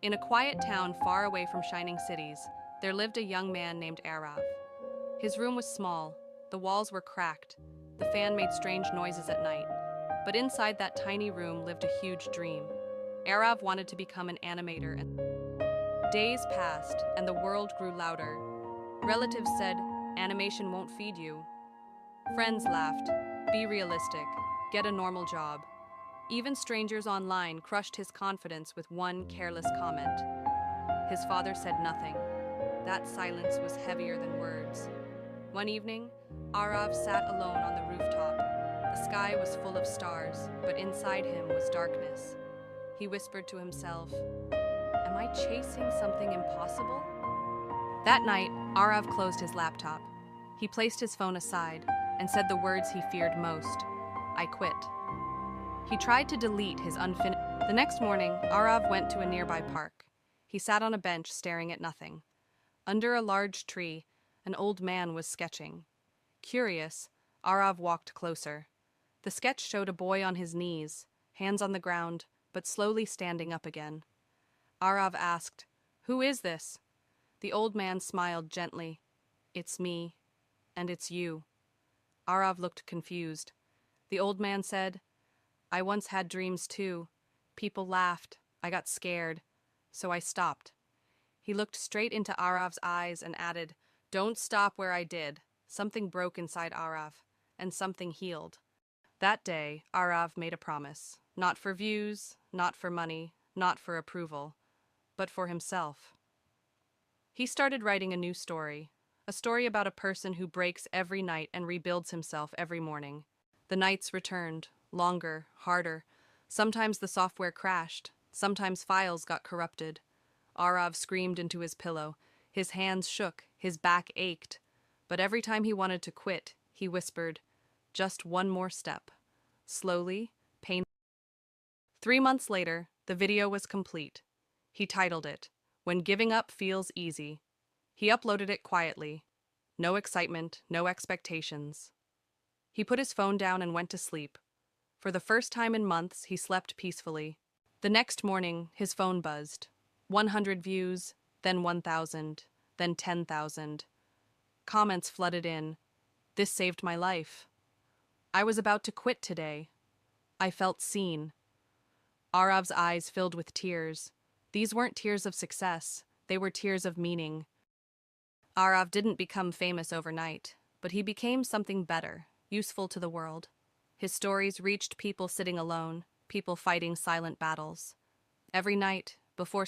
In a quiet town far away from shining cities, there lived a young man named Arav. His room was small, the walls were cracked, the fan made strange noises at night. But inside that tiny room lived a huge dream. Arav wanted to become an animator. Days passed, and the world grew louder. Relatives said, "Animation won't feed you." Friends laughed, "Be realistic, get a normal job." Even strangers online crushed his confidence with one careless comment. His father said nothing. That silence was heavier than words. One evening, Arav sat alone on the rooftop. The sky was full of stars, but inside him was darkness. He whispered to himself, "Am I chasing something impossible?" That night, Arav closed his laptop. He placed his phone aside and said the words he feared most: "I quit." He tried to delete his unfinished. The next morning, Arav went to a nearby park. He sat on a bench staring at nothing. Under a large tree, an old man was sketching. Curious, Arav walked closer. The sketch showed a boy on his knees, hands on the ground, but slowly standing up again. Arav asked, "Who is this?" The old man smiled gently. "It's me, and it's you." Arav looked confused. The old man said, "I once had dreams too. People laughed. I got scared. So I stopped." He looked straight into Arav's eyes and added, "Don't stop where I did." Something broke inside Arav, and something healed. That day, Arav made a promise. Not for views, not for money, not for approval, but for himself. He started writing a new story, a story about a person who breaks every night and rebuilds himself every morning. The nights returned, longer, harder. Sometimes the software crashed, sometimes files got corrupted. Arav screamed into his pillow. His hands shook, his back ached. But every time he wanted to quit, he whispered, "Just one more step." Slowly, painfully. 3 months later, the video was complete. He titled it, "When Giving Up Feels Easy." He uploaded it quietly. No excitement, no expectations. He put his phone down and went to sleep. For the first time in months, he slept peacefully. The next morning, his phone buzzed. 100 views, then 1,000, then 10,000. Comments flooded in. "This saved my life." "I was about to quit today." "I felt seen." Arav's eyes filled with tears. These weren't tears of success, they were tears of meaning. Arav didn't become famous overnight, but he became something better, useful to the world. His stories reached people sitting alone, people fighting silent battles. Every night, before